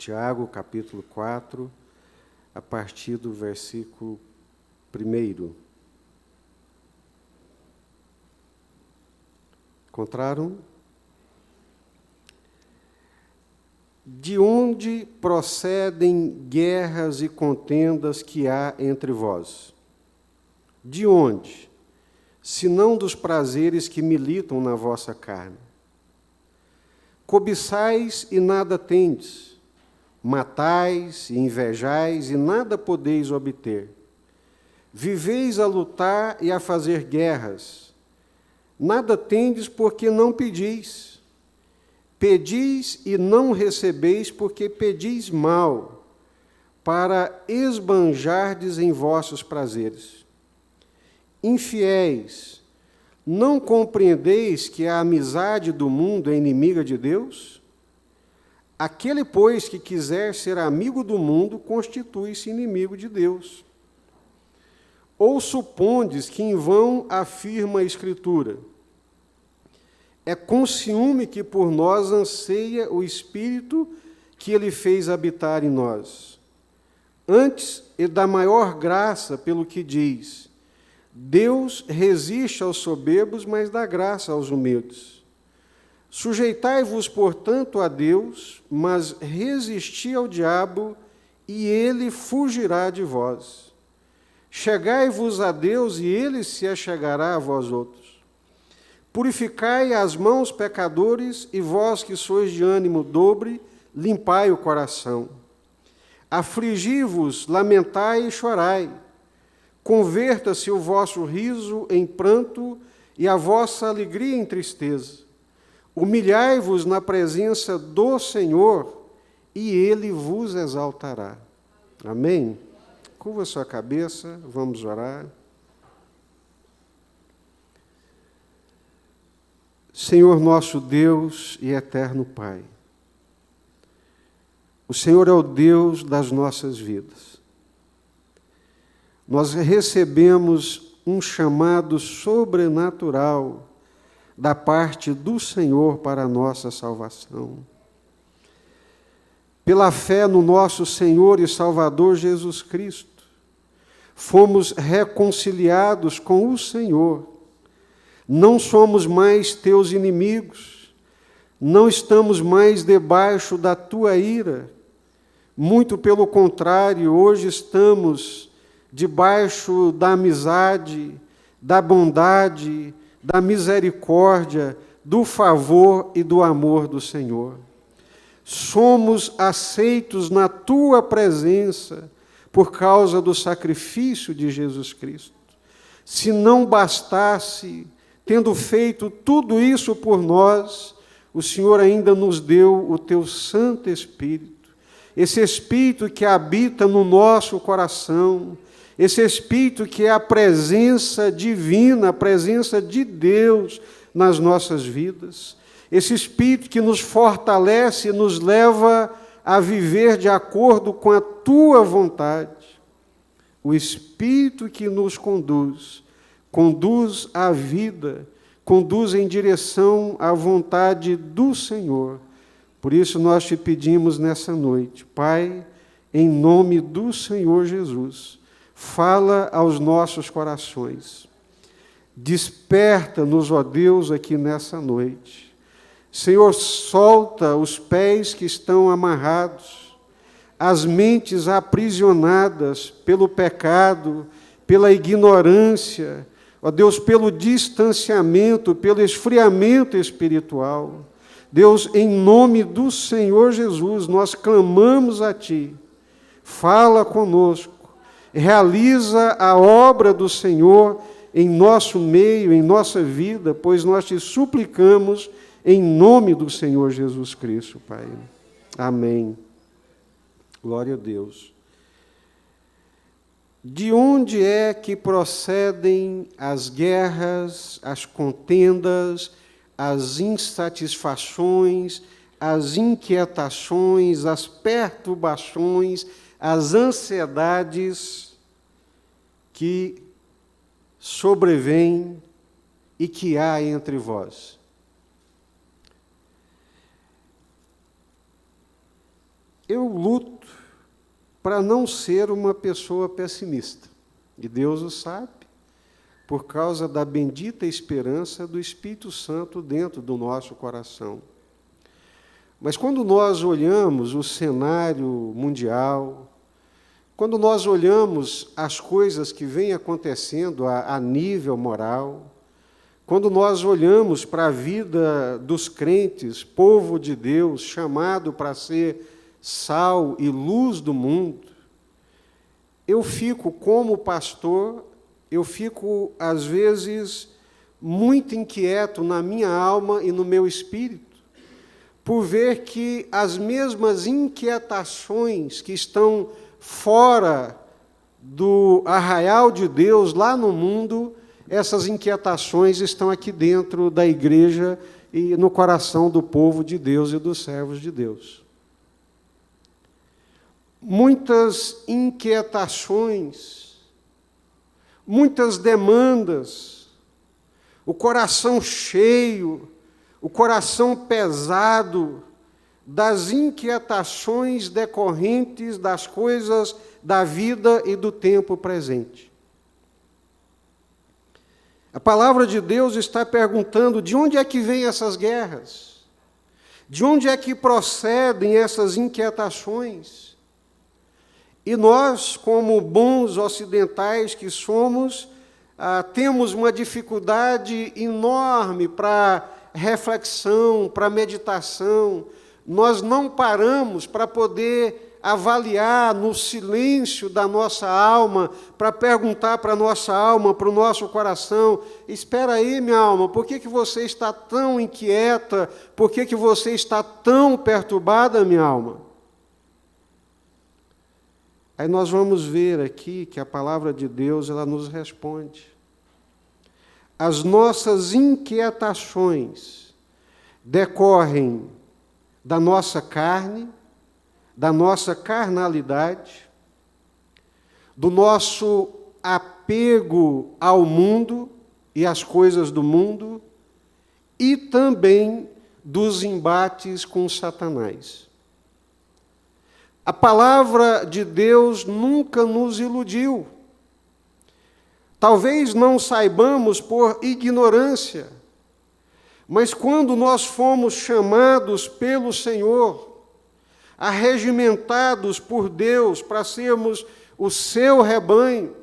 Tiago, capítulo 4, a partir do versículo 1. Encontraram? De onde procedem guerras e contendas que há entre vós? De onde? Senão dos prazeres que militam na vossa carne. Cobiçais e nada tendes. Matais e invejais e nada podeis obter. Viveis a lutar e a fazer guerras. Nada tendes porque não pedis. Pedis e não recebeis porque pedis mal, para esbanjardes em vossos prazeres. Infiéis, não compreendeis que a amizade do mundo é inimiga de Deus? Aquele, pois, que quiser ser amigo do mundo, constitui-se inimigo de Deus. Ou supondes que em vão afirma a Escritura: é com ciúme que por nós anseia o Espírito que Ele fez habitar em nós. Antes, Ele dá maior graça pelo que diz: Deus resiste aos soberbos, mas dá graça aos humildes. Sujeitai-vos, portanto, a Deus, mas resisti ao diabo, e ele fugirá de vós. Chegai-vos a Deus, e ele se achegará a vós outros. Purificai as mãos, pecadores, e vós que sois de ânimo dobre, limpai o coração. Afligi-vos, lamentai e chorai. Converta-se o vosso riso em pranto, e a vossa alegria em tristeza. Humilhai-vos na presença do Senhor, e Ele vos exaltará. Amém? Curva sua cabeça, vamos orar. Senhor nosso Deus e eterno Pai, o Senhor é o Deus das nossas vidas. Nós recebemos um chamado sobrenatural da parte do Senhor para a nossa salvação. Pela fé no nosso Senhor e Salvador Jesus Cristo, fomos reconciliados com o Senhor. Não somos mais teus inimigos, não estamos mais debaixo da tua ira. Muito pelo contrário, hoje estamos debaixo da amizade, da bondade, da misericórdia, do favor e do amor do Senhor. Somos aceitos na tua presença por causa do sacrifício de Jesus Cristo. Se não bastasse, tendo feito tudo isso por nós, o Senhor ainda nos deu o teu Santo Espírito, esse Espírito que habita no nosso coração, esse Espírito que é a presença divina, a presença de Deus nas nossas vidas. Esse Espírito que nos fortalece e nos leva a viver de acordo com a tua vontade. O Espírito que nos conduz à vida, conduz em direção à vontade do Senhor. Por isso nós te pedimos nessa noite, Pai, em nome do Senhor Jesus, fala aos nossos corações. Desperta-nos, ó Deus, aqui nessa noite. Senhor, solta os pés que estão amarrados, as mentes aprisionadas pelo pecado, pela ignorância, ó Deus, pelo distanciamento, pelo esfriamento espiritual. Deus, em nome do Senhor Jesus, nós clamamos a Ti. Fala conosco. Realiza a obra do Senhor em nosso meio, em nossa vida, pois nós te suplicamos em nome do Senhor Jesus Cristo, Pai. Amém. Glória a Deus. De onde é que procedem as guerras, as contendas, as insatisfações, as inquietações, as perturbações, as ansiedades que sobrevêm e que há entre vós. Eu luto para não ser uma pessoa pessimista, e Deus o sabe, por causa da bendita esperança do Espírito Santo dentro do nosso coração. Mas quando nós olhamos o cenário mundial, quando nós olhamos as coisas que vêm acontecendo a nível moral, quando nós olhamos para a vida dos crentes, povo de Deus, chamado para ser sal e luz do mundo, eu fico, como pastor, às vezes, muito inquieto na minha alma e no meu espírito, por ver que as mesmas inquietações que estão fora do arraial de Deus, lá no mundo, essas inquietações estão aqui dentro da igreja e no coração do povo de Deus e dos servos de Deus. Muitas inquietações, muitas demandas, o coração cheio, o coração pesado das inquietações decorrentes das coisas da vida e do tempo presente. A palavra de Deus está perguntando de onde é que vêm essas guerras? De onde é que procedem essas inquietações? E nós, como bons ocidentais que somos, temos uma dificuldade enorme para reflexão, para meditação. Nós não paramos para poder avaliar no silêncio da nossa alma, para perguntar para a nossa alma, para o nosso coração: espera aí, minha alma, por que você está tão inquieta? Por que você está tão perturbada, minha alma? Aí nós vamos ver aqui que a palavra de Deus, ela nos responde. As nossas inquietações decorrem da nossa carne, da nossa carnalidade, do nosso apego ao mundo e às coisas do mundo, e também dos embates com Satanás. A palavra de Deus nunca nos iludiu. Talvez não saibamos por ignorância, mas quando nós fomos chamados pelo Senhor, arregimentados por Deus para sermos o seu rebanho,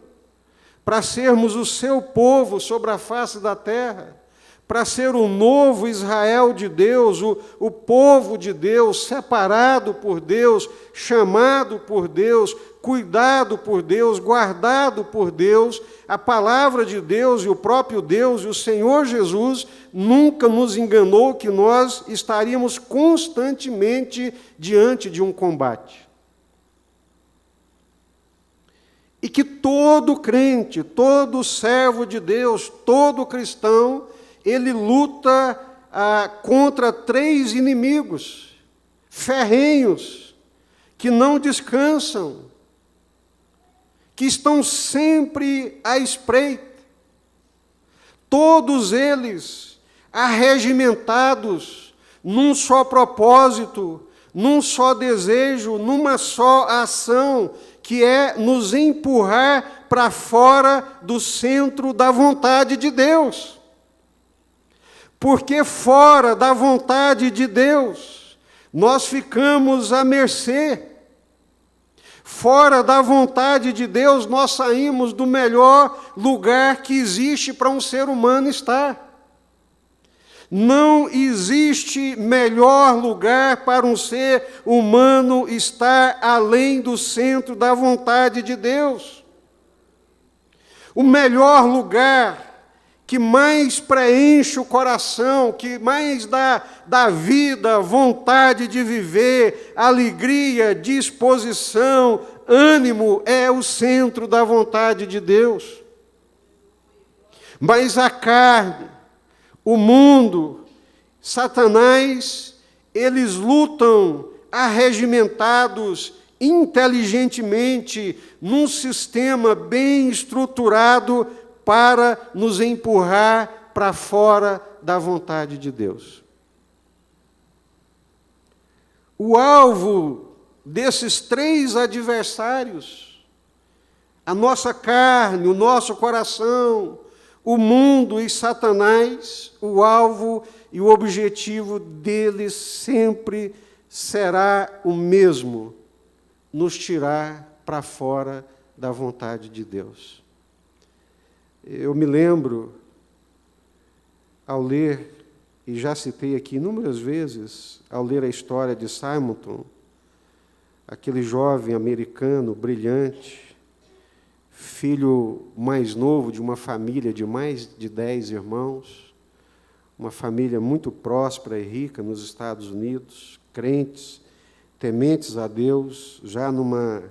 para sermos o seu povo sobre a face da terra, para ser o novo Israel de Deus, o povo de Deus, separado por Deus, chamado por Deus, cuidado por Deus, guardado por Deus, a palavra de Deus e o próprio Deus e o Senhor Jesus nunca nos enganou que nós estaríamos constantemente diante de um combate. E que todo crente, todo servo de Deus, todo cristão, ele luta contra 3 inimigos ferrenhos, que não descansam, que estão sempre à espreita, todos eles arregimentados num só propósito, num só desejo, numa só ação, que é nos empurrar para fora do centro da vontade de Deus. Porque fora da vontade de Deus, nós ficamos à mercê. Fora da vontade de Deus, nós saímos do melhor lugar que existe para um ser humano estar. Não existe melhor lugar para um ser humano estar além do centro da vontade de Deus. O melhor lugar que mais preenche o coração, que mais dá vida, vontade de viver, alegria, disposição, ânimo, é o centro da vontade de Deus. Mas a carne, o mundo, Satanás, eles lutam arregimentados inteligentemente, num sistema bem estruturado para nos empurrar para fora da vontade de Deus. O alvo desses três adversários, a nossa carne, o nosso coração, o mundo e Satanás, o alvo e o objetivo deles sempre será o mesmo: nos tirar para fora da vontade de Deus. Eu me lembro, ao ler, e já citei aqui inúmeras vezes, ao ler a história de Simonton, aquele jovem americano brilhante, filho mais novo de uma família de mais de 10 irmãos, uma família muito próspera e rica nos Estados Unidos, crentes, tementes a Deus, já numa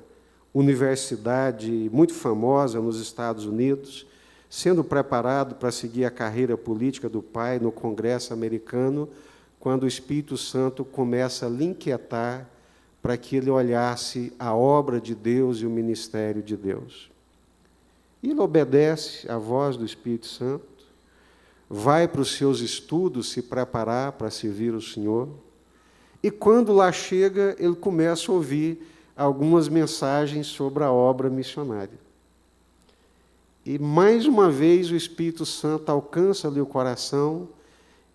universidade muito famosa nos Estados Unidos, sendo preparado para seguir a carreira política do pai no Congresso americano, quando o Espírito Santo começa a lhe inquietar para que ele olhasse a obra de Deus e o ministério de Deus. E ele obedece à voz do Espírito Santo, vai para os seus estudos se preparar para servir o Senhor, e quando lá chega, ele começa a ouvir algumas mensagens sobre a obra missionária. E, mais uma vez, o Espírito Santo alcança-lhe o coração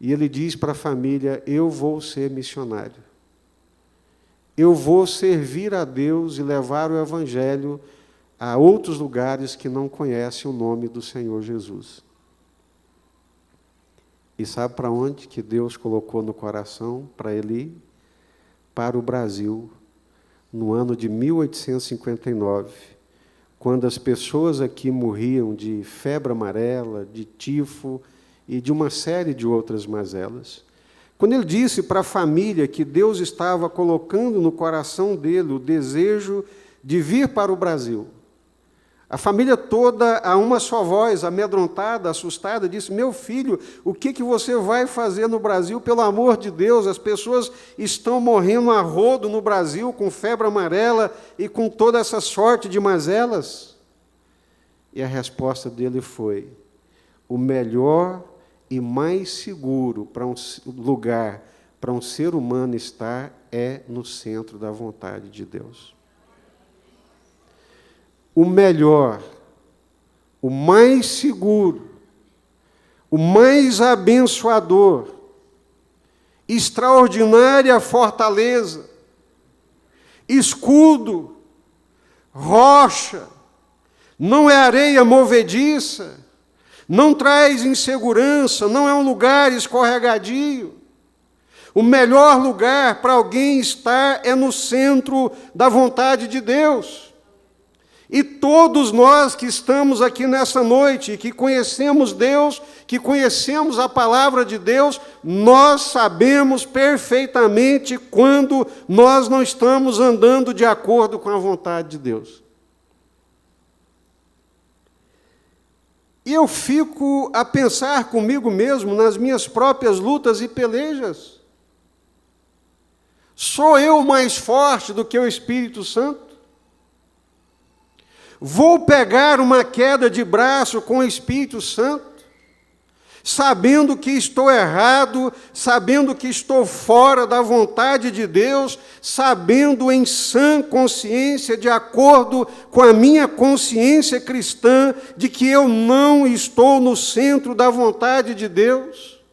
e ele diz para a família: eu vou ser missionário. Eu vou servir a Deus e levar o Evangelho a outros lugares que não conhecem o nome do Senhor Jesus. E sabe para onde que Deus colocou no coração para ele ir? Para o Brasil, no ano de 1859, quando as pessoas aqui morriam de febre amarela, de tifo e de uma série de outras mazelas. Quando ele disse para a família que Deus estava colocando no coração dele o desejo de vir para o Brasil, a família toda, a uma só voz, amedrontada, assustada, disse: meu filho, o que você vai fazer no Brasil? Pelo amor de Deus, as pessoas estão morrendo a rodo no Brasil, com febre amarela e com toda essa sorte de mazelas. E a resposta dele foi: o melhor e mais seguro para um lugar, para um ser humano estar, é no centro da vontade de Deus. O melhor, o mais seguro, o mais abençoador, extraordinária fortaleza, escudo, rocha, não é areia movediça, não traz insegurança, não é um lugar escorregadio. O melhor lugar para alguém estar é no centro da vontade de Deus. E todos nós que estamos aqui nessa noite, que conhecemos Deus, que conhecemos a palavra de Deus, nós sabemos perfeitamente quando nós não estamos andando de acordo com a vontade de Deus. E eu fico a pensar comigo mesmo nas minhas próprias lutas e pelejas. Sou eu mais forte do que o Espírito Santo? Vou pegar uma queda de braço com o Espírito Santo, sabendo que estou errado, sabendo que estou fora da vontade de Deus, sabendo em sã consciência, de acordo com a minha consciência cristã, de que eu não estou no centro da vontade de Deus?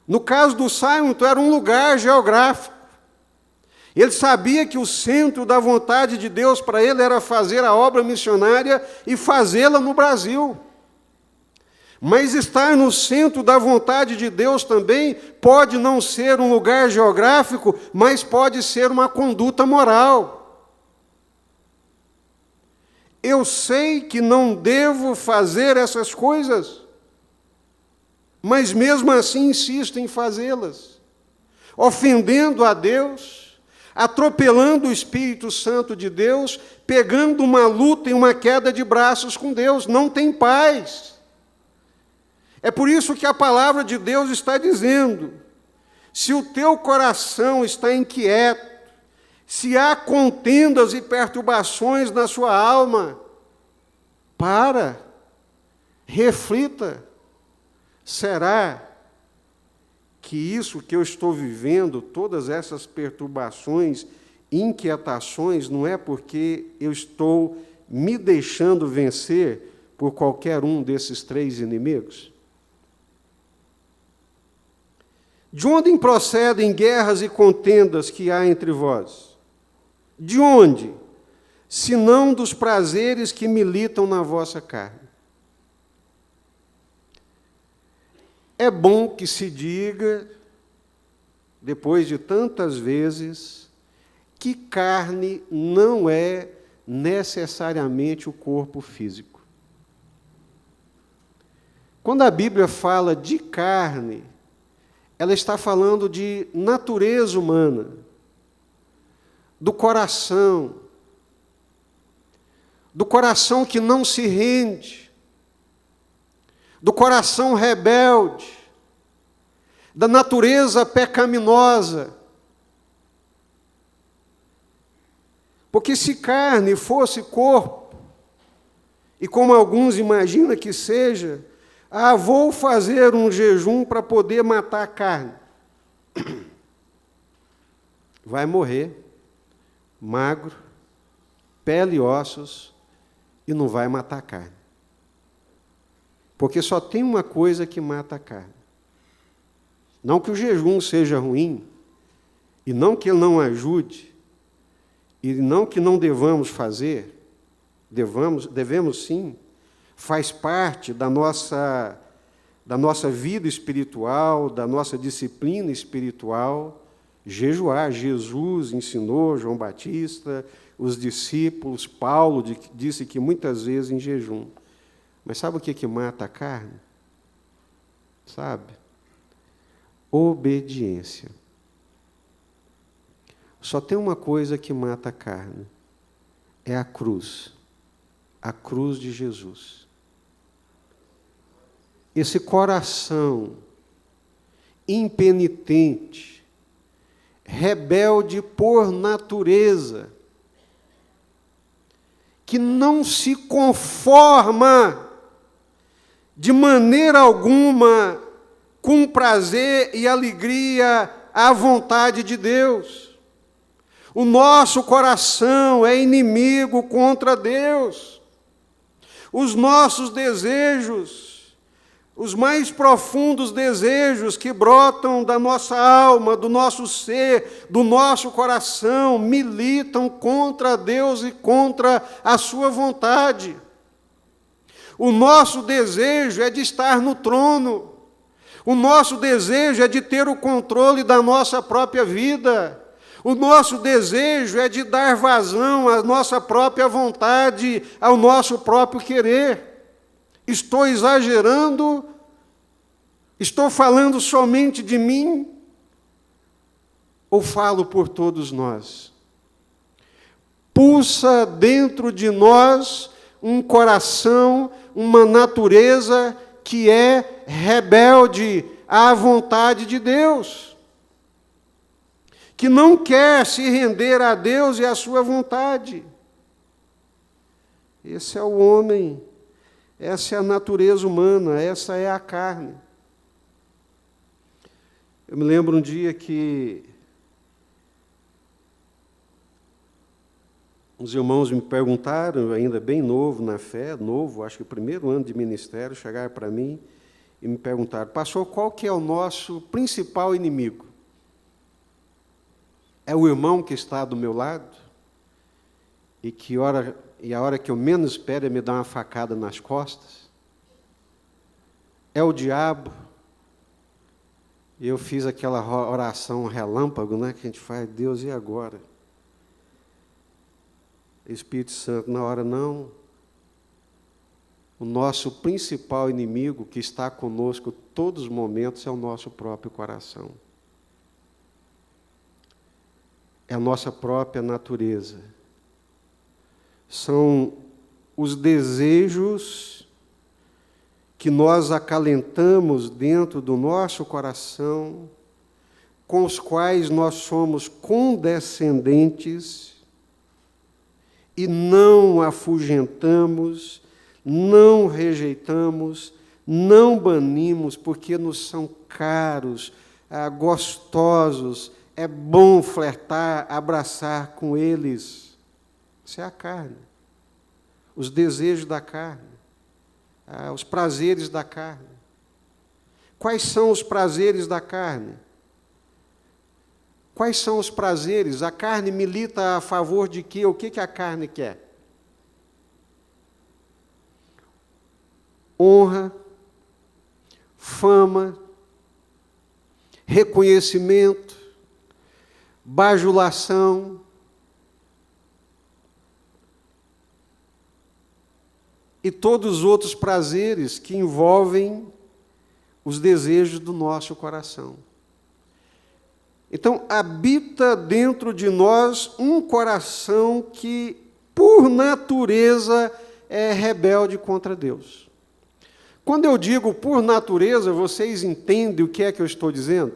No caso do Simonton, era um lugar geográfico. Ele sabia que o centro da vontade de Deus para ele era fazer a obra missionária e fazê-la no Brasil. Mas estar no centro da vontade de Deus também pode não ser um lugar geográfico, mas pode ser uma conduta moral. Eu sei que não devo fazer essas coisas, mas mesmo assim insisto em fazê-las, ofendendo a Deus, atropelando o Espírito Santo de Deus, pegando uma luta e uma queda de braços com Deus. Não tem paz. É por isso que a palavra de Deus está dizendo: se o teu coração está inquieto, Se há contendas e perturbações na sua alma, reflita. Será que isso que eu estou vivendo, todas essas perturbações, inquietações, não é porque eu estou me deixando vencer por qualquer um desses três inimigos? De onde procedem guerras e contendas que há entre vós? De onde? Senão dos prazeres que militam na vossa carne. É bom que se diga, depois de tantas vezes, que carne não é necessariamente o corpo físico. Quando a Bíblia fala de carne, ela está falando de natureza humana, do coração que não se rende, do coração rebelde, da natureza pecaminosa. Porque se carne fosse corpo, e como alguns imaginam que seja, vou fazer um jejum para poder matar a carne. Vai morrer, magro, pele e ossos, e não vai matar a carne. Porque só tem uma coisa que mata a carne. Não que o jejum seja ruim, e não que ele não ajude, e não que não devamos fazer, devemos sim, faz parte da nossa vida espiritual, da nossa disciplina espiritual, jejuar. Jesus ensinou, João Batista, os discípulos, Paulo disse que muitas vezes em jejum. Mas sabe o que mata a carne? Sabe? Obediência. Só tem uma coisa que mata a carne, é a cruz de Jesus. Esse coração impenitente, rebelde por natureza, que não se conforma de maneira alguma com prazer e alegria à vontade de Deus. O nosso coração é inimigo contra Deus. Os nossos desejos, os mais profundos desejos que brotam da nossa alma, do nosso ser, do nosso coração, militam contra Deus e contra a sua vontade. O nosso desejo é de estar no trono. O nosso desejo é de ter o controle da nossa própria vida. O nosso desejo é de dar vazão à nossa própria vontade, ao nosso próprio querer. Estou exagerando? Estou falando somente de mim? Ou falo por todos nós? Pulsa dentro de nós um coração, uma natureza que é rebelde à vontade de Deus, que não quer se render a Deus e à sua vontade. Esse é o homem, essa é a natureza humana, essa é a carne. Eu me lembro um dia que os irmãos me perguntaram, ainda bem novo na fé, acho que o primeiro ano de ministério, chegaram para mim e me perguntaram: pastor, qual que é o nosso principal inimigo? É o irmão que está do meu lado e a hora que eu menos espero ele me dá uma facada nas costas? É o diabo? E eu fiz aquela oração relâmpago, né, que a gente faz: Deus, e agora? Espírito Santo, na hora não. O nosso principal inimigo, que está conosco todos os momentos, é o nosso próprio coração. É a nossa própria natureza. São os desejos que nós acalentamos dentro do nosso coração com os quais nós somos condescendentes e não afugentamos, não rejeitamos, não banimos, porque nos são caros, gostosos, é bom flertar, abraçar com eles. Isso é a carne, os desejos da carne, os prazeres da carne. Quais são os prazeres da carne? Quais são os prazeres? A carne milita a favor de quê? O que a carne quer? Honra, fama, reconhecimento, bajulação. E todos os outros prazeres que envolvem os desejos do nosso coração. Então, habita dentro de nós um coração que, por natureza, é rebelde contra Deus. Quando eu digo por natureza, vocês entendem o que é que eu estou dizendo?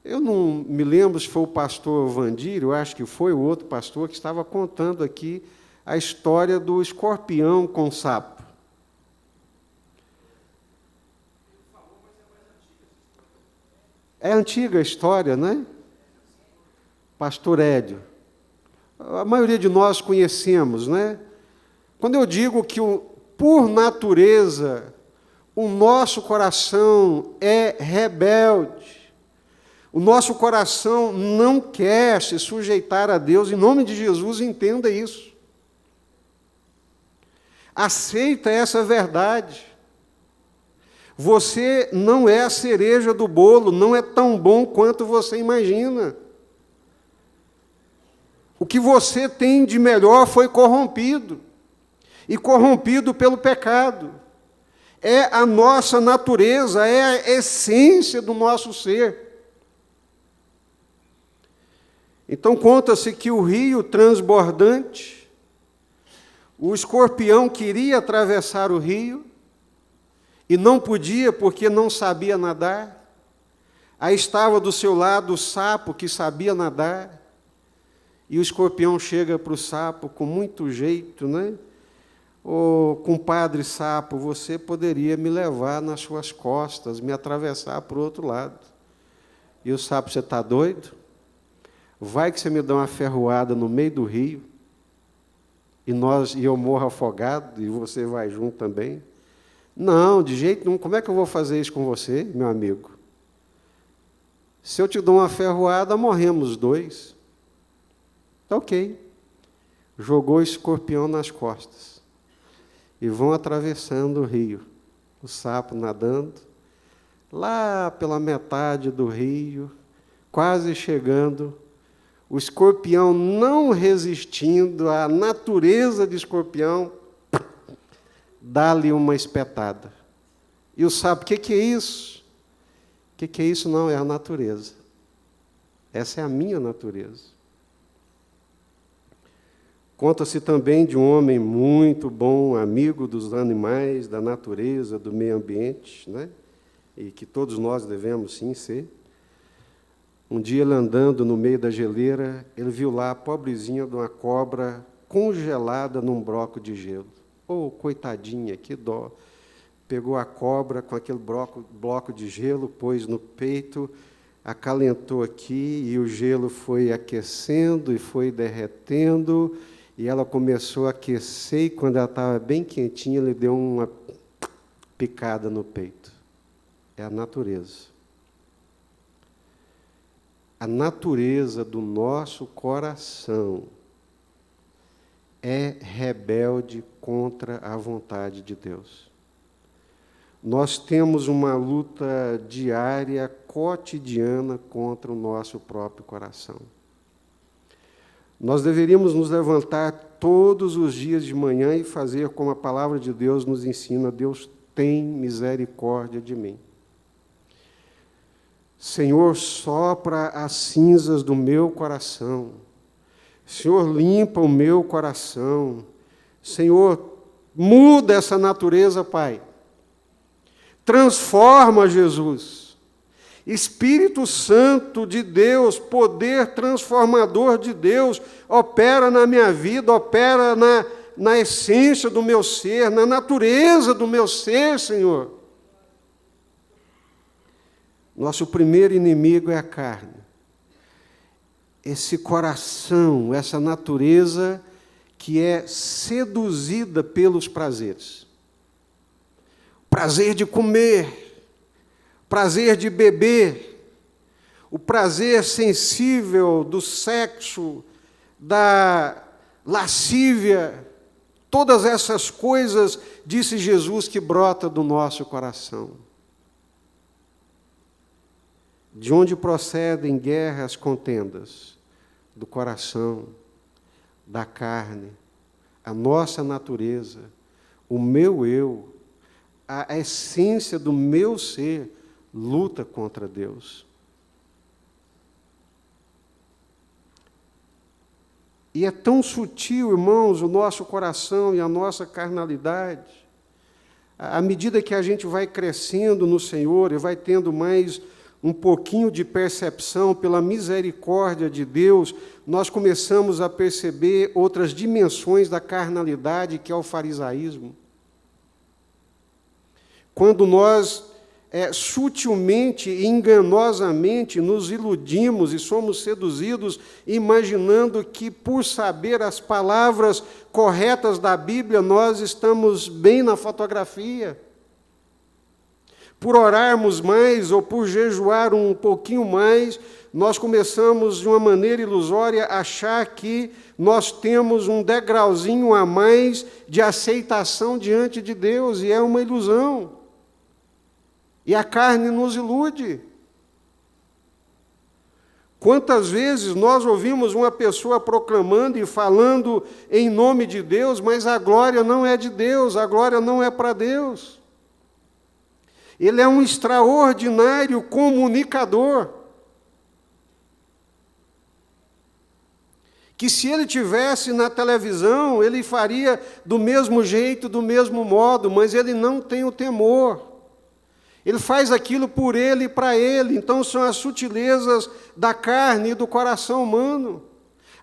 Eu não me lembro se foi o pastor Vandir, eu acho que foi o outro pastor que estava contando aqui a história do escorpião com o sapo. É antiga a história, né? Pastor Édio. A maioria de nós conhecemos, né? Quando eu digo que, por natureza, o nosso coração é rebelde, o nosso coração não quer se sujeitar a Deus, em nome de Jesus, entenda isso. Aceita essa verdade. Você não é a cereja do bolo, não é tão bom quanto você imagina. O que você tem de melhor foi corrompido, e corrompido pelo pecado. É a nossa natureza, é a essência do nosso ser. Então, conta-se que o rio transbordante, o escorpião queria atravessar o rio, e não podia porque não sabia nadar. Aí estava do seu lado o sapo que sabia nadar, e o escorpião chega para o sapo com muito jeito, né? Ô, compadre sapo, você poderia me levar nas suas costas, me atravessar para o outro lado. E o sapo, você está doido? Vai que você me dá uma ferroada no meio do rio, e eu morro afogado, e você vai junto também. Não, de jeito nenhum. Como é que eu vou fazer isso com você, meu amigo? Se eu te dou uma ferroada, morremos os dois. Tá ok. Jogou o escorpião nas costas. E vão atravessando o rio. O sapo nadando. Lá pela metade do rio, quase chegando, o escorpião não resistindo à natureza de escorpião, dá-lhe uma espetada. E o sapo, o que é isso? O que é isso? Não, é a natureza. Essa é a minha natureza. Conta-se também de um homem muito bom, amigo dos animais, da natureza, do meio ambiente, né? E que todos nós devemos, sim, ser. Um dia, ele andando no meio da geleira, ele viu lá a pobrezinha de uma cobra congelada num bloco de gelo. Oh, coitadinha, que dó. Pegou a cobra com aquele bloco de gelo, pôs no peito, acalentou aqui, e o gelo foi aquecendo e foi derretendo, e ela começou a aquecer, e quando ela estava bem quentinha, ele deu uma picada no peito. É a natureza. A natureza do nosso coração é rebelde contra a vontade de Deus. Nós temos uma luta diária, cotidiana, contra o nosso próprio coração. Nós deveríamos nos levantar todos os dias de manhã e fazer como a palavra de Deus nos ensina: Deus tem misericórdia de mim. Senhor, sopra as cinzas do meu coração. Senhor, limpa o meu coração. Senhor, muda essa natureza, Pai. Transforma, Jesus. Espírito Santo de Deus, poder transformador de Deus, opera na minha vida, opera na essência do meu ser, na natureza do meu ser, Senhor. Nosso primeiro inimigo é a carne. Esse coração, essa natureza que é seduzida pelos prazeres. Prazer de comer, prazer de beber, o prazer sensível do sexo, da lascívia, todas essas coisas, disse Jesus, que brota do nosso coração. De onde procedem guerras, contendas? Do coração, da carne, a nossa natureza, o meu eu, a essência do meu ser luta contra Deus. E é tão sutil, irmãos, o nosso coração e a nossa carnalidade. À medida que a gente vai crescendo no Senhor e vai tendo mais um pouquinho de percepção pela misericórdia de Deus, nós começamos a perceber outras dimensões da carnalidade, que é o farisaísmo. Quando nós sutilmente e enganosamente nos iludimos e somos seduzidos, imaginando que, por saber as palavras corretas da Bíblia, nós estamos bem na fotografia. Por orarmos mais ou por jejuar um pouquinho mais, nós começamos, de uma maneira ilusória, a achar que nós temos um degrauzinho a mais de aceitação diante de Deus, e é uma ilusão. E a carne nos ilude. Quantas vezes nós ouvimos uma pessoa proclamando e falando em nome de Deus, mas a glória não é de Deus, a glória não é para Deus. Ele é um extraordinário comunicador, que se ele tivesse na televisão, ele faria do mesmo jeito, do mesmo modo, mas ele não tem o temor. Ele faz aquilo por ele e para ele. Então são as sutilezas da carne e do coração humano.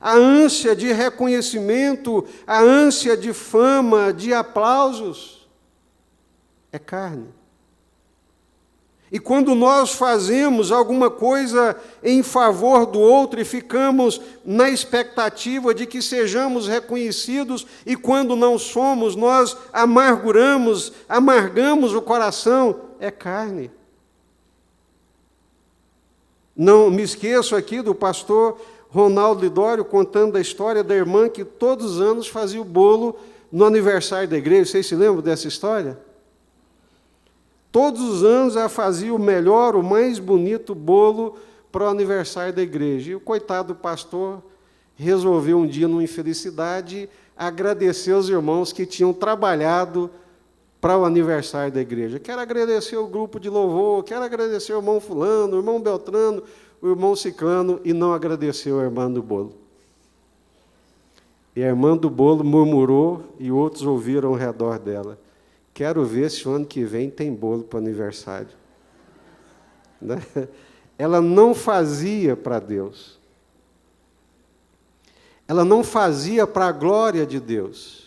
A ânsia de reconhecimento, a ânsia de fama, de aplausos, é carne. E quando nós fazemos alguma coisa em favor do outro e ficamos na expectativa de que sejamos reconhecidos, e quando não somos, nós amargamos o coração, é carne. Não me esqueço aqui do pastor Ronaldo Lidório contando a história da irmã que todos os anos fazia o bolo no aniversário da igreja. Vocês se lembram dessa história? Todos os anos ela fazia o melhor, o mais bonito bolo para o aniversário da igreja. E o coitado do pastor resolveu um dia, numa infelicidade, agradecer os irmãos que tinham trabalhado para o aniversário da igreja. Quero agradecer o grupo de louvor, quero agradecer o irmão fulano, o irmão Beltrano, o irmão Ciclano, e não agradeceu a irmã do bolo. E a irmã do bolo murmurou, e outros ouviram ao redor dela: quero ver se o ano que vem tem bolo para o aniversário. Né? Ela não fazia para Deus. Ela não fazia para a glória de Deus.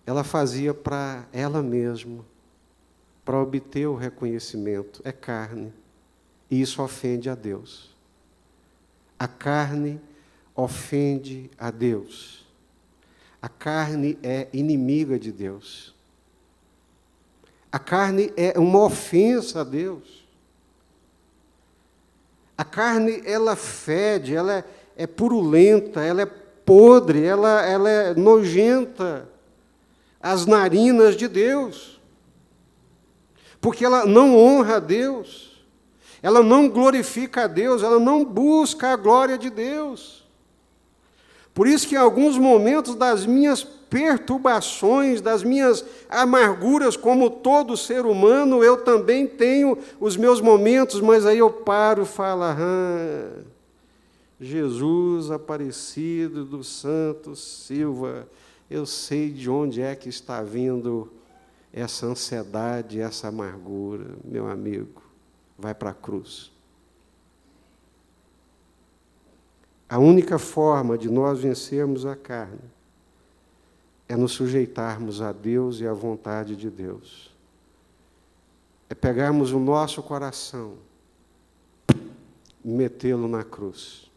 Ela fazia para ela mesma, para obter o reconhecimento. É carne. E isso ofende a Deus. A carne ofende a Deus. A carne é inimiga de Deus. A carne é uma ofensa a Deus. A carne, ela fede, ela é purulenta, ela é podre, ela é nojenta às narinas de Deus. Porque ela não honra a Deus, ela não glorifica a Deus, ela não busca a glória de Deus. Por isso que em alguns momentos das minhas perturbações, das minhas amarguras, como todo ser humano, eu também tenho os meus momentos, mas aí eu paro e falo: Jesus Aparecido dos Santos Silva, eu sei de onde é que está vindo essa ansiedade, essa amargura, meu amigo. vai para a cruz. A única forma de nós vencermos a carne é nos sujeitarmos a Deus e à vontade de Deus. É pegarmos o nosso coração e metê-lo na cruz.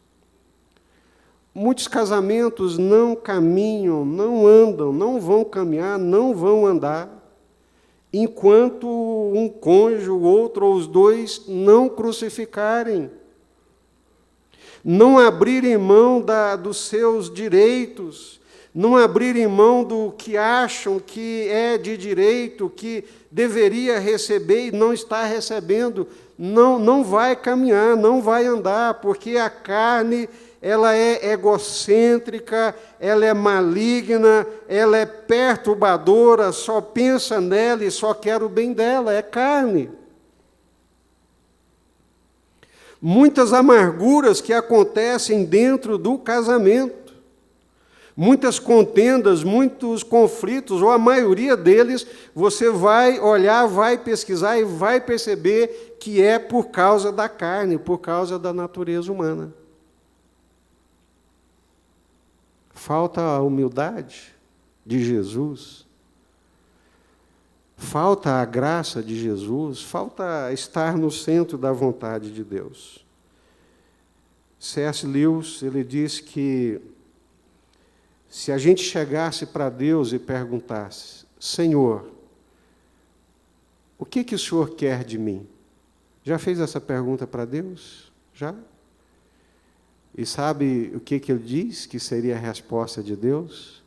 Muitos casamentos não caminham, não andam, não vão caminhar, não vão andar, enquanto um cônjuge, o outro ou os dois não crucificarem, não abrirem mão dos seus direitos, não abrirem mão do que acham que é de direito, que deveria receber e não está recebendo, não vai caminhar, não vai andar, porque a carne, ela é egocêntrica, ela é maligna, ela é perturbadora, só pensa nela e só quer o bem dela, é carne. Muitas amarguras que acontecem dentro do casamento, muitas contendas, muitos conflitos, ou a maioria deles, você vai olhar, vai pesquisar e vai perceber que é por causa da carne, por causa da natureza humana. Falta a humildade de Jesus, falta a graça de Jesus, falta estar no centro da vontade de Deus. C.S. Lewis, ele diz que se a gente chegasse para Deus e perguntasse: Senhor, o que o Senhor quer de mim? Já fez essa pergunta para Deus? Já? E sabe o que ele diz que seria a resposta de Deus?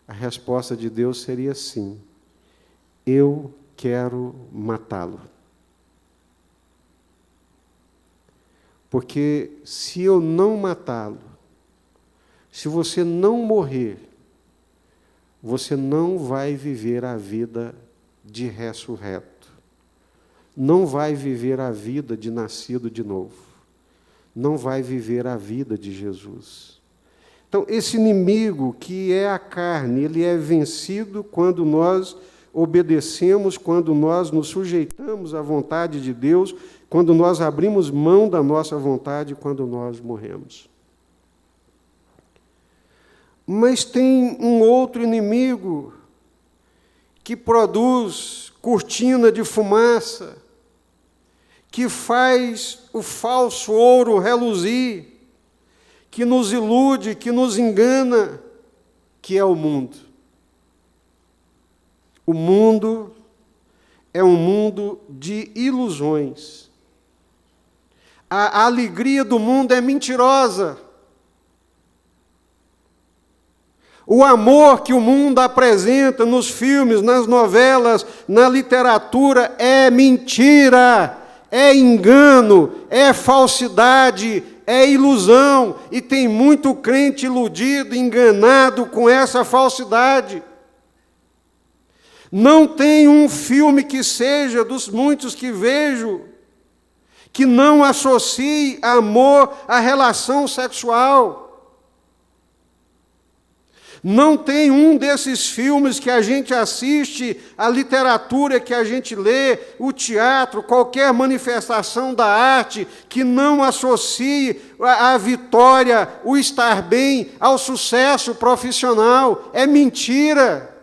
A resposta de Deus seria sim: eu quero matá-lo. Porque se eu não matá-lo, se você não morrer, você não vai viver a vida de ressurreto, não vai viver a vida de nascido de novo, não vai viver a vida de Jesus. Então, esse inimigo que é a carne, ele é vencido quando nós obedecemos, quando nós nos sujeitamos à vontade de Deus, quando nós abrimos mão da nossa vontade, quando nós morremos. Mas tem um outro inimigo que produz cortina de fumaça, que faz o falso ouro reluzir, que nos ilude, que nos engana, que é o mundo. O mundo é um mundo de ilusões. A alegria do mundo é mentirosa. O amor que o mundo apresenta nos filmes, nas novelas, na literatura é mentira, é engano, é falsidade, é ilusão. E tem muito crente iludido, enganado com essa falsidade. Não tem um filme que seja, dos muitos que vejo, que não associe amor à relação sexual. Não tem um desses filmes que a gente assiste, a literatura que a gente lê, o teatro, qualquer manifestação da arte, que não associe a vitória, o estar bem, ao sucesso profissional. É mentira.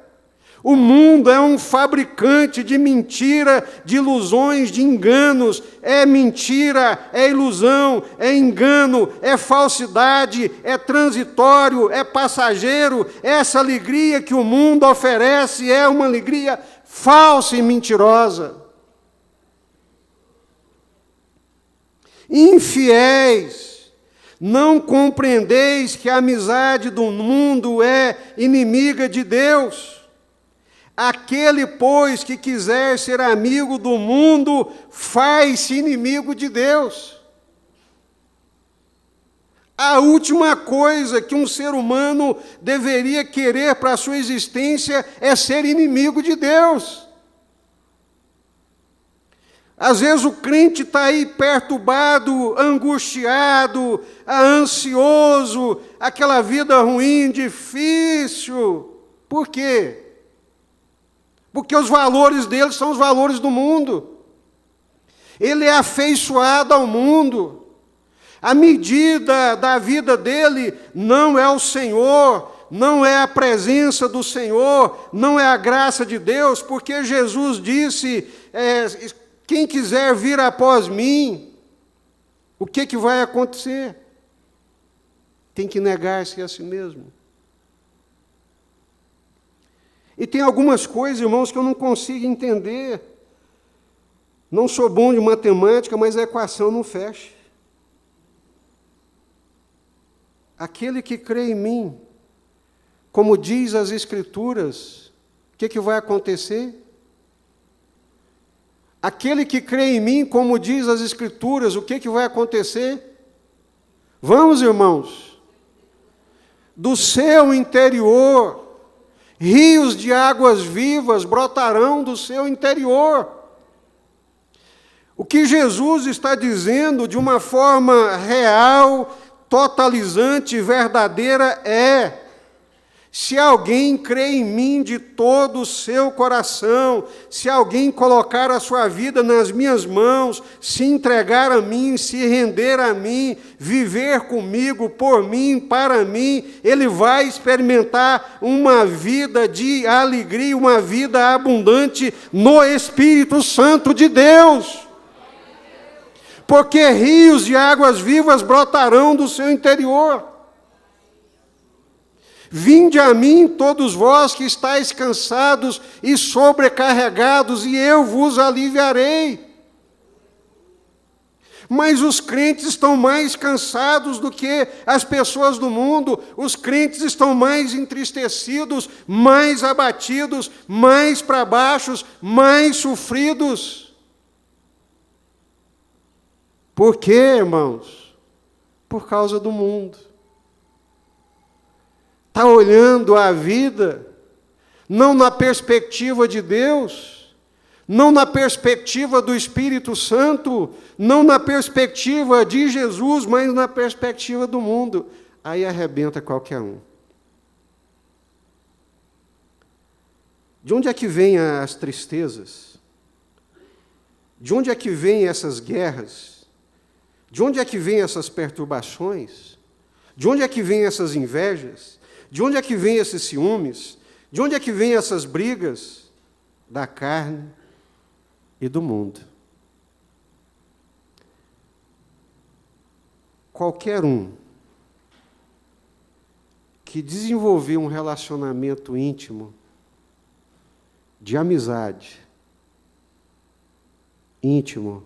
O mundo é um fabricante de mentira, de ilusões, de enganos. É mentira, é ilusão, é engano, é falsidade, é transitório, é passageiro. Essa alegria que o mundo oferece é uma alegria falsa e mentirosa. Infiéis, não compreendeis que a amizade do mundo é inimiga de Deus? Aquele, pois, que quiser ser amigo do mundo, faz-se inimigo de Deus. A última coisa que um ser humano deveria querer para a sua existência é ser inimigo de Deus. Às vezes o crente está aí perturbado, angustiado, ansioso, aquela vida ruim, difícil. Por quê? Porque os valores deles são os valores do mundo. Ele é afeiçoado ao mundo. A medida da vida dele não é o Senhor, não é a presença do Senhor, não é a graça de Deus, porque Jesus disse, quem quiser vir após mim, o que vai acontecer? Tem que negar-se a si mesmo. E tem algumas coisas, irmãos, que eu não consigo entender. Não sou bom de matemática, mas a equação não fecha. Aquele que crê em mim, como diz as Escrituras, o que vai acontecer? Aquele que crê em mim, como diz as Escrituras, o que vai acontecer? Vamos, irmãos. Do seu interior, rios de águas vivas brotarão do seu interior. O que Jesus está dizendo de uma forma real, totalizante e verdadeira é: se alguém crê em mim de todo o seu coração, se alguém colocar a sua vida nas minhas mãos, se entregar a mim, se render a mim, viver comigo, por mim, para mim, ele vai experimentar uma vida de alegria, uma vida abundante no Espírito Santo de Deus. Porque rios de águas vivas brotarão do seu interior. Vinde a mim, todos vós que estáis cansados e sobrecarregados, e eu vos aliviarei. Mas os crentes estão mais cansados do que as pessoas do mundo, os crentes estão mais entristecidos, mais abatidos, mais para baixo, mais sofridos. Por quê, irmãos? Por causa do mundo. Está olhando a vida, não na perspectiva de Deus, não na perspectiva do Espírito Santo, não na perspectiva de Jesus, mas na perspectiva do mundo. Aí arrebenta qualquer um. De onde é que vêm as tristezas? De onde é que vêm essas guerras? De onde é que vêm essas perturbações? De onde é que vêm essas invejas? De onde é que vêm esses ciúmes? De onde é que vêm essas brigas? Da carne e do mundo. Qualquer um que desenvolver um relacionamento íntimo, de amizade, íntimo,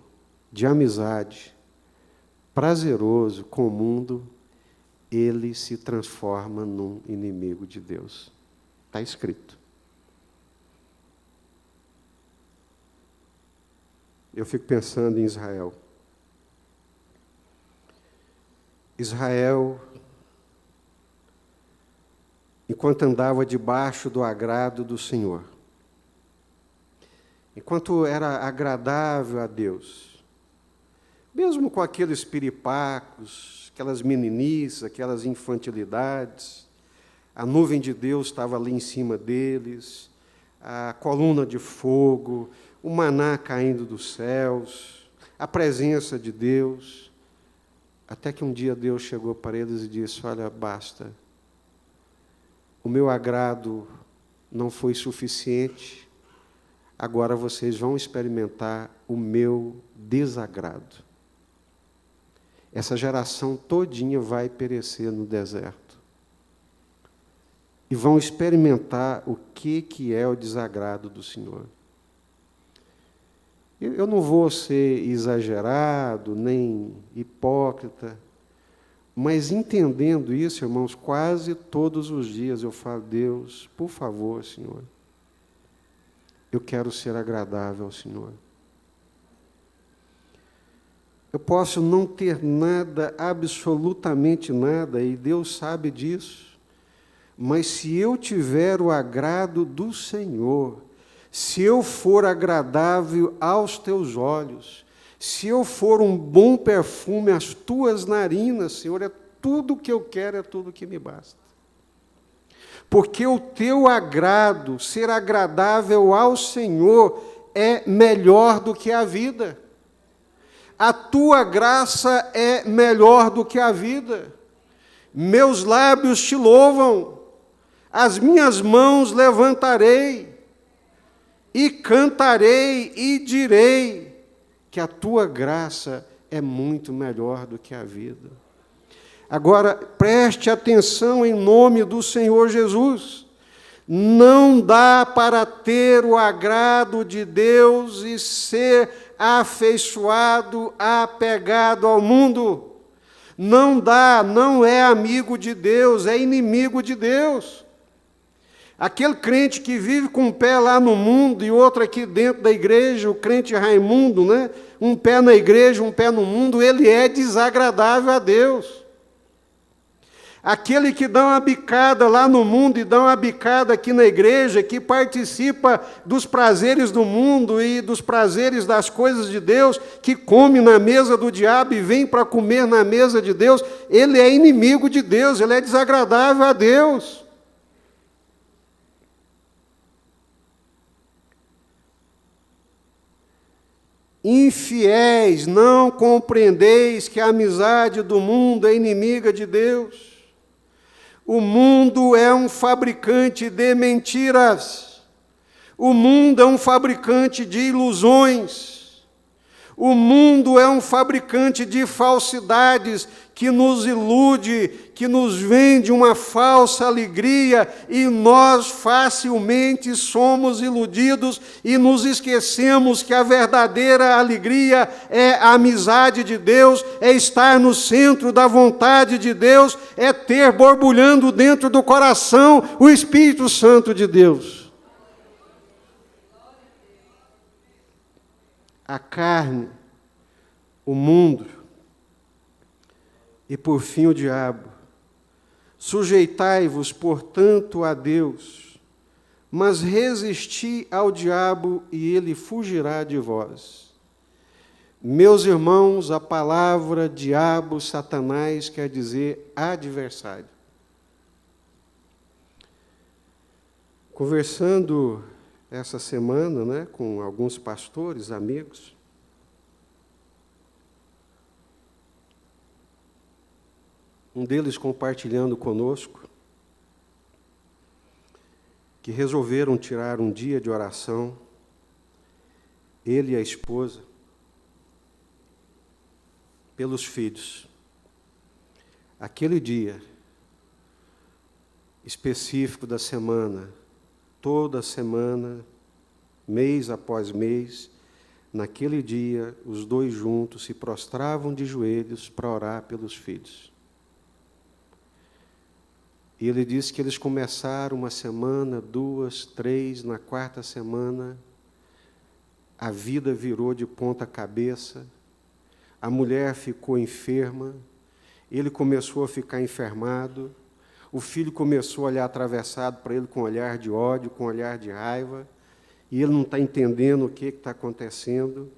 de amizade, prazeroso com o mundo, ele se transforma num inimigo de Deus. Está escrito. Eu fico pensando em Israel. Israel, enquanto andava debaixo do agrado do Senhor, enquanto era agradável a Deus, mesmo com aqueles piripacos, aquelas meninices, aquelas infantilidades, a nuvem de Deus estava ali em cima deles, a coluna de fogo, o maná caindo dos céus, a presença de Deus, até que um dia Deus chegou para eles e disse: olha, basta, o meu agrado não foi suficiente, agora vocês vão experimentar o meu desagrado. Essa geração todinha vai perecer no deserto. E vão experimentar o que é o desagrado do Senhor. Eu não vou ser exagerado, nem hipócrita, mas entendendo isso, irmãos, quase todos os dias eu falo: Deus, por favor, Senhor, eu quero ser agradável ao Senhor. Eu posso não ter nada, absolutamente nada, e Deus sabe disso, mas se eu tiver o agrado do Senhor, se eu for agradável aos teus olhos, se eu for um bom perfume às tuas narinas, Senhor, é tudo o que eu quero, é tudo o que me basta. Porque o teu agrado, ser agradável ao Senhor, é melhor do que a vida. a tua graça é melhor do que a vida. Meus lábios te louvam, as minhas mãos levantarei, e cantarei e direi que a tua graça é muito melhor do que a vida. Agora, preste atenção em nome do Senhor Jesus. Não dá para ter o agrado de Deus e ser afeiçoado, apegado ao mundo. Não dá, não é amigo de Deus, é inimigo de Deus. Aquele crente que vive com um pé lá no mundo e outro aqui dentro da igreja, o crente Raimundo, né? Um pé na igreja, um pé no mundo, ele é desagradável a Deus. Aquele que dá uma bicada lá no mundo e dá uma bicada aqui na igreja, que participa dos prazeres do mundo e dos prazeres das coisas de Deus, que come na mesa do diabo e vem para comer na mesa de Deus, ele é inimigo de Deus, ele é desagradável a Deus. Infiéis, não compreendeis que a amizade do mundo é inimiga de Deus? O mundo é um fabricante de mentiras. O mundo é um fabricante de ilusões. O mundo é um fabricante de falsidades que nos ilude, que nos vende uma falsa alegria e nós facilmente somos iludidos e nos esquecemos que a verdadeira alegria é a amizade de Deus, é estar no centro da vontade de Deus, é ter borbulhando dentro do coração o Espírito Santo de Deus. A carne, o mundo e, por fim, o diabo. Sujeitai-vos, portanto, a Deus, mas resisti ao diabo e ele fugirá de vós. Meus irmãos, a palavra diabo, Satanás, quer dizer adversário. Conversando essa semana, né, com alguns pastores, amigos, um deles compartilhando conosco que resolveram tirar um dia de oração, ele e a esposa, pelos filhos. Aquele dia específico da semana, toda semana, mês após mês, naquele dia, os dois juntos se prostravam de joelhos para orar pelos filhos. E ele disse que eles começaram uma semana, 2, 3, na quarta semana, a vida virou de ponta cabeça, a mulher ficou enferma, ele começou a ficar enfermado, o filho começou a olhar atravessado para ele com olhar de ódio, com olhar de raiva, e ele não está entendendo o que está acontecendo,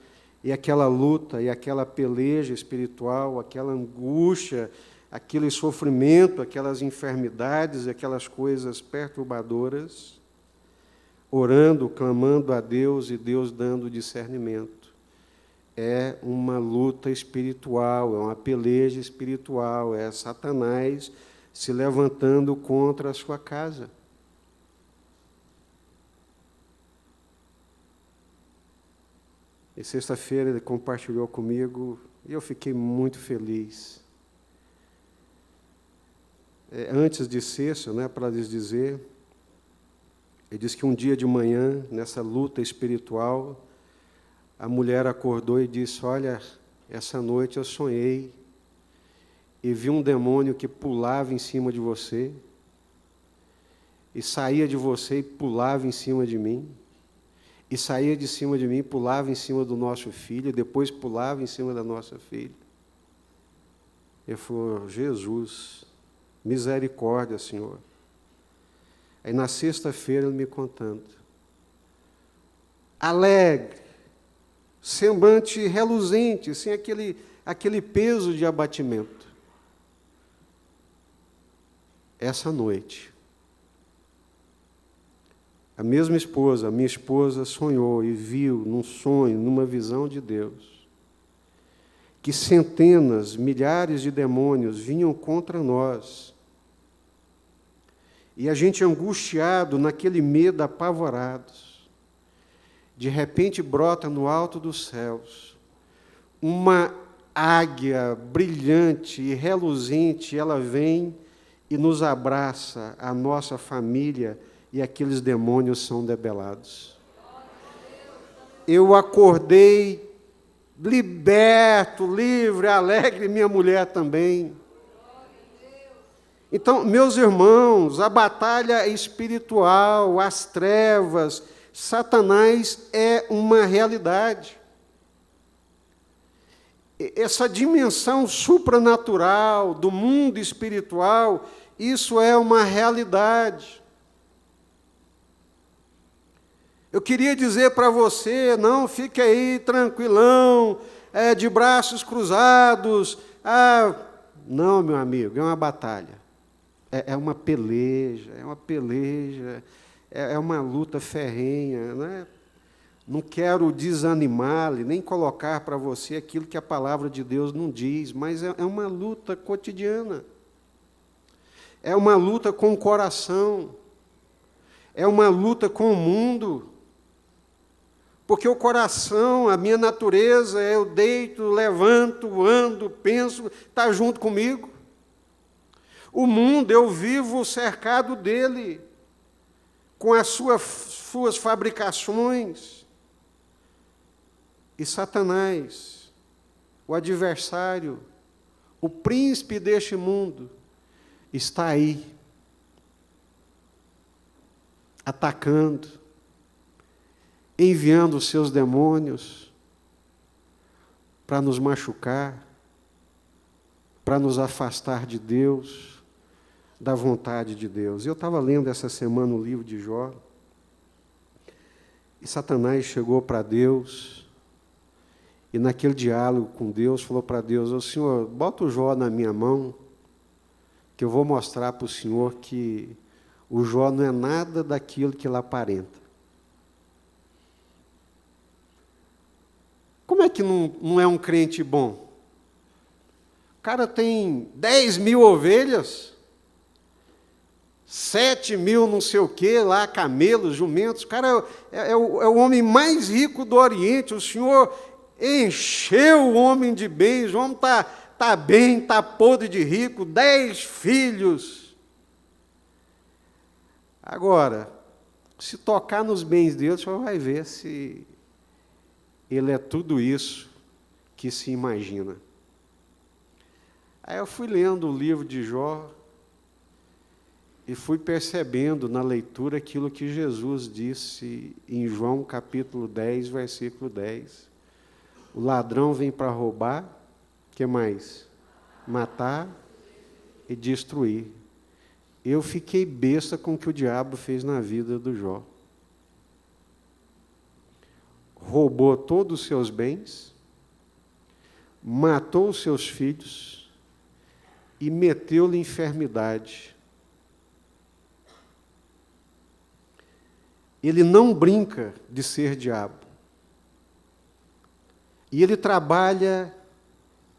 e aquela luta, e aquela peleja espiritual, aquela angústia, aquele sofrimento, aquelas enfermidades, aquelas coisas perturbadoras, orando, clamando a Deus e Deus dando discernimento. É uma luta espiritual, é uma peleja espiritual, é Satanás se levantando contra a sua casa. E sexta-feira ele compartilhou comigo e eu fiquei muito feliz. Antes de sexta, né, para lhes dizer, ele disse que um dia de manhã, nessa luta espiritual, a mulher acordou e disse: olha, essa noite eu sonhei e vi um demônio que pulava em cima de você, e saía de você e pulava em cima de mim, e saía de cima de mim, pulava em cima do nosso filho, e depois pulava em cima da nossa filha. Ele falou: Jesus, misericórdia, Senhor. Aí na sexta-feira ele me contando, alegre, semblante reluzente, sem aquele peso de abatimento. Essa noite, a mesma esposa, a minha esposa sonhou e viu num sonho, numa visão de Deus, que centenas, milhares de demônios vinham contra nós. E a gente angustiado, naquele medo, apavorados. De repente brota no alto dos céus uma águia brilhante e reluzente, ela vem e nos abraça, a nossa família, e aqueles demônios são debelados. Eu acordei liberto, livre, alegre, minha mulher também. Então, meus irmãos, a batalha espiritual, as trevas, Satanás é uma realidade. Essa dimensão supranatural do mundo espiritual, isso é uma realidade. Eu queria dizer para você, não fique aí tranquilão, de braços cruzados. Não, meu amigo, é uma batalha. É uma peleja, é uma luta ferrenha, né? Não quero desanimá-lo, nem colocar para você aquilo que a palavra de Deus não diz, mas é uma luta cotidiana. É uma luta com o coração. É uma luta com o mundo. Porque o coração, a minha natureza, eu deito, levanto, ando, penso, está junto comigo. O mundo, eu vivo cercado dele, com as suas fabricações. E Satanás, o adversário, o príncipe deste mundo, está aí, atacando, enviando os seus demônios para nos machucar, para nos afastar de Deus, da vontade de Deus. Eu estava lendo essa semana o livro de Jó, e Satanás chegou para Deus, e naquele diálogo com Deus, falou para Deus: "Ô Senhor, bota o Jó na minha mão, que eu vou mostrar para o Senhor que o Jó não é nada daquilo que ele aparenta." Como é que não é um crente bom? O cara tem 10.000 ovelhas, 7.000 não sei o quê, lá, camelos, jumentos. O cara é o homem mais rico do Oriente. O Senhor encheu o homem de bens, o homem está bem, está podre de rico, 10 filhos. Agora, se tocar nos bens dele, você vai ver se ele é tudo isso que se imagina. Aí eu fui lendo o livro de Jó e fui percebendo na leitura aquilo que Jesus disse em João capítulo 10, versículo 10. O ladrão vem para roubar, o que mais? Matar e destruir. Eu fiquei besta com o que o diabo fez na vida do Jó. Roubou todos os seus bens, matou os seus filhos e meteu-lhe enfermidade. Ele não brinca de ser diabo. E ele trabalha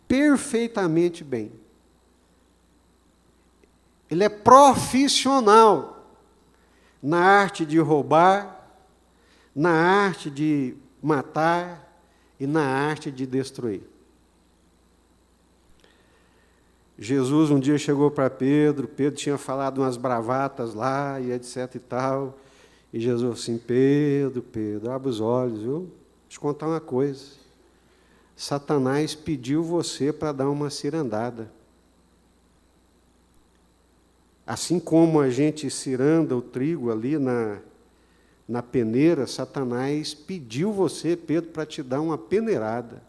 perfeitamente bem. Ele é profissional na arte de roubar, na arte de matar e na arte de destruir. Jesus um dia chegou para Pedro tinha falado umas bravatas lá e etc e tal, e Jesus falou assim: Pedro, abre os olhos, viu? Deixa eu te contar uma coisa. Satanás pediu você para dar uma cirandada. Assim como a gente ciranda o trigo ali na peneira, Satanás pediu você, Pedro, para te dar uma peneirada.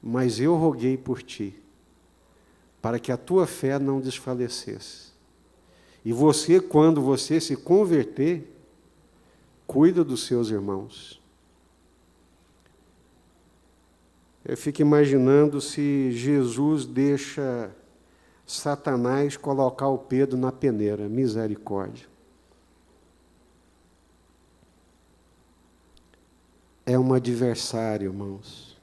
Mas eu roguei por ti, para que a tua fé não desfalecesse. E você, quando você se converter, cuida dos seus irmãos. Eu fico imaginando se Jesus deixa Satanás colocar o Pedro na peneira. Misericórdia. É um adversário, irmãos.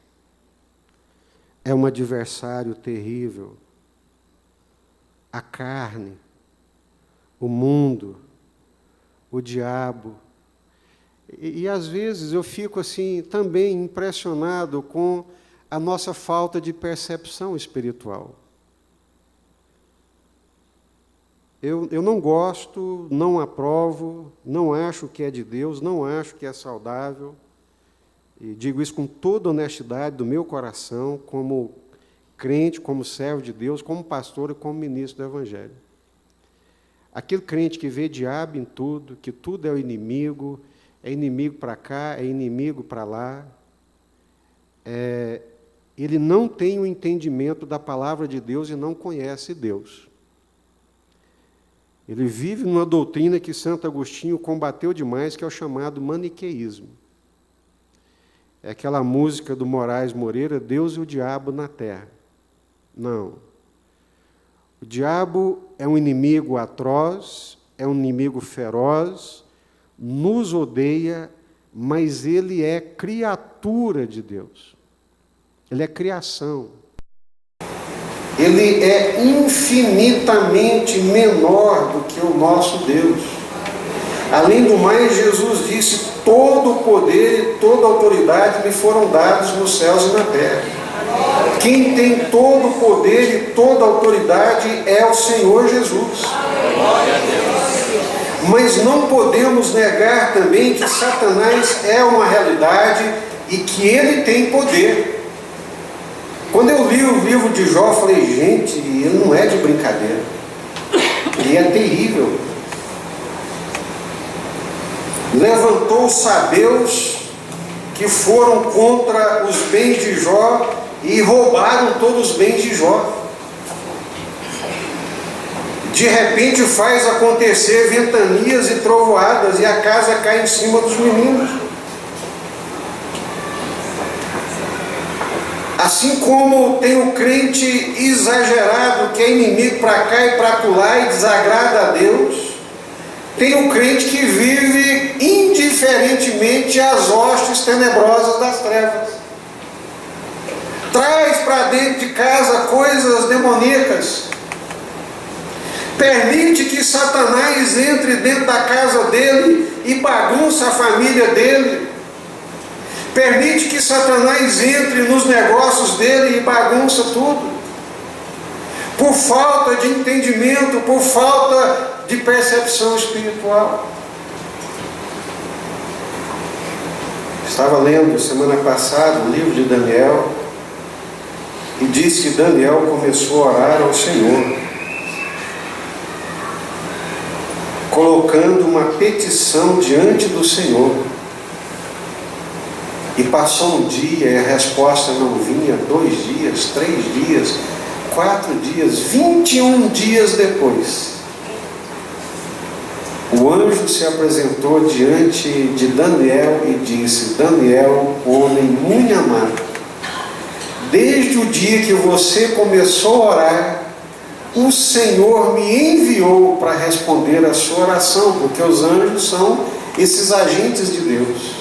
é um adversário terrível. A carne, o mundo, o diabo. E às vezes eu fico assim também impressionado com a nossa falta de percepção espiritual. Eu não gosto, não aprovo, não acho que é de Deus, não acho que é saudável. E digo isso com toda honestidade do meu coração, como crente, como servo de Deus, como pastor e como ministro do Evangelho. Aquele crente que vê diabo em tudo, que tudo é o inimigo, é inimigo para cá, é inimigo para lá, ele não tem o entendimento da palavra de Deus e não conhece Deus. Ele vive numa doutrina que Santo Agostinho combateu demais, que é o chamado maniqueísmo. É aquela música do Moraes Moreira, Deus e o diabo na terra. Não. O diabo é um inimigo atroz, é um inimigo feroz, nos odeia, mas ele é criatura de Deus. Ele é criação. Ele é infinitamente menor do que o nosso Deus. Além do mais, Jesus disse, todo o poder e toda a autoridade me foram dados nos céus e na terra. Quem tem todo o poder e toda a autoridade é o Senhor Jesus. Mas não podemos negar também que Satanás é uma realidade e que ele tem poder. Quando eu li o livro de Jó, eu falei, gente, ele não é de brincadeira. Ele é terrível. Levantou os sabeus que foram contra os bens de Jó e roubaram todos os bens de Jó. De repente faz acontecer ventanias e trovoadas e a casa cai em cima dos meninos. Assim como tem o crente exagerado que é inimigo para cá e para acolá e desagrada a Deus, tem o crente que vive indiferentemente às hostes tenebrosas das trevas. Traz para dentro de casa coisas demoníacas. Permite que Satanás entre dentro da casa dele e bagunça a família dele. Permite que Satanás entre nos negócios dele e bagunça tudo. Por falta de entendimento, por falta de percepção espiritual. Estava lendo semana passada o livro de Daniel e disse que Daniel começou a orar ao Senhor, colocando uma petição diante do Senhor. E passou um dia e a resposta não vinha, 2 dias, 3 dias, 4 dias, 21 dias depois. O anjo se apresentou diante de Daniel e disse, Daniel, homem muito amado, desde o dia que você começou a orar, o Senhor me enviou para responder a sua oração, porque os anjos são esses agentes de Deus.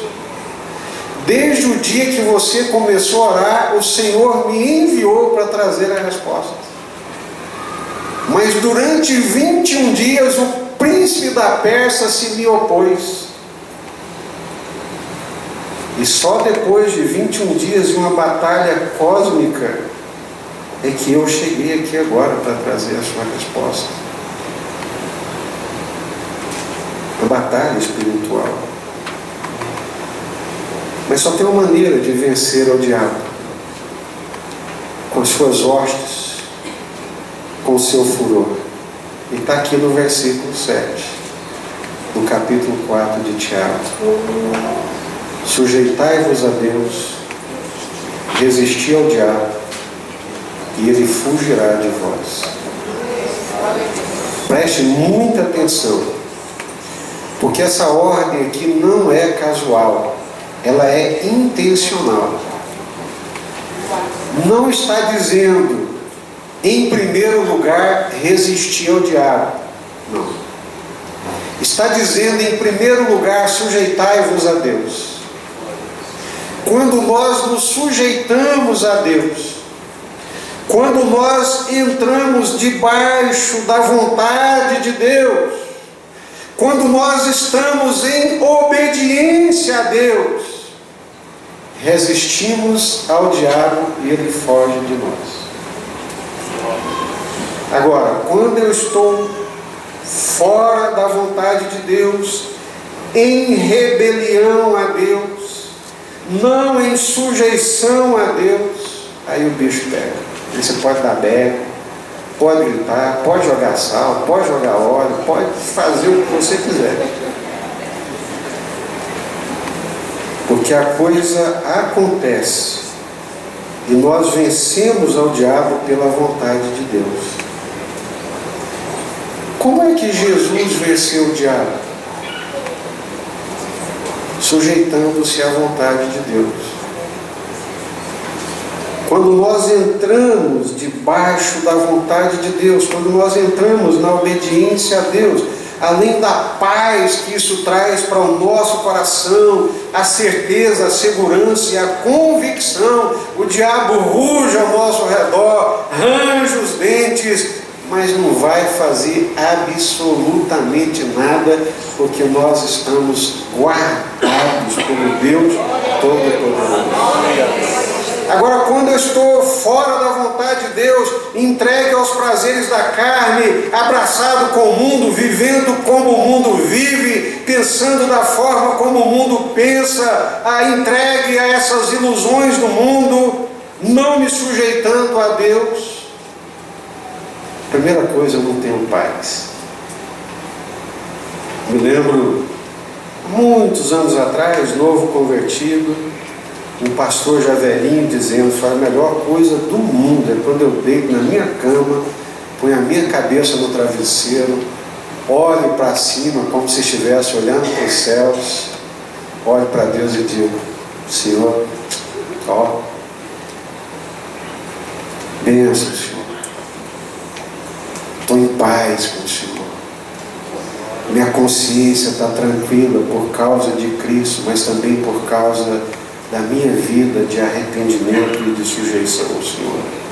Desde o dia que você começou a orar, o Senhor me enviou para trazer a resposta. Mas durante 21 dias, o príncipe da Pérsia se me opôs. E só depois de 21 dias de uma batalha cósmica, é que eu cheguei aqui agora para trazer a sua resposta. Uma batalha espiritual. Mas só tem uma maneira de vencer ao diabo: com as suas hostes, com o seu furor. E está aqui no versículo 7, do capítulo 4 de Tiago. Sujeitai-vos a Deus, resisti ao diabo, e ele fugirá de vós. Preste muita atenção, porque essa ordem aqui não é casual, ela é intencional. Não está dizendo, em primeiro lugar, resistir ao diabo. Não. Está dizendo, em primeiro lugar, sujeitai-vos a Deus. Quando nós nos sujeitamos a Deus, Quando nós entramos debaixo da vontade de Deus, quando nós estamos em obediência a Deus, resistimos ao diabo e ele foge de nós. Agora, quando eu estou fora da vontade de Deus, em rebelião a Deus, não em sujeição a Deus, aí o bicho pega. Aí você pode dar beco, pode gritar, pode jogar sal, pode jogar óleo, pode fazer o que você quiser. Porque a coisa acontece e nós vencemos ao diabo pela vontade de Deus. Como é que Jesus venceu o diabo? Sujeitando-se à vontade de Deus. Quando nós entramos debaixo da vontade de Deus, quando nós entramos na obediência a Deus, além da paz que isso traz para o nosso coração, a certeza, a segurança e a convicção, o diabo ruge ao nosso redor, range os dentes, mas não vai fazer absolutamente nada, porque nós estamos guardados pelo Deus Todo-Poderoso. Agora, quando eu estou fora da vontade de Deus, entregue aos prazeres da carne, abraçado com o mundo, vivendo como o mundo vive, pensando da forma como o mundo pensa, entregue a essas ilusões do mundo, não me sujeitando a Deus, primeira coisa, eu não tenho paz. Me lembro, muitos anos atrás, novo convertido, um pastor já velhinho dizendo: a melhor coisa do mundo é quando eu deito na minha cama, ponho a minha cabeça no travesseiro, olho para cima como se estivesse olhando para os céus, olho para Deus e digo: Senhor, ó, bênção, Senhor, estou em paz com o Senhor, minha consciência está tranquila por causa de Cristo, mas também por causa da minha vida de arrependimento e de sujeição ao Senhor.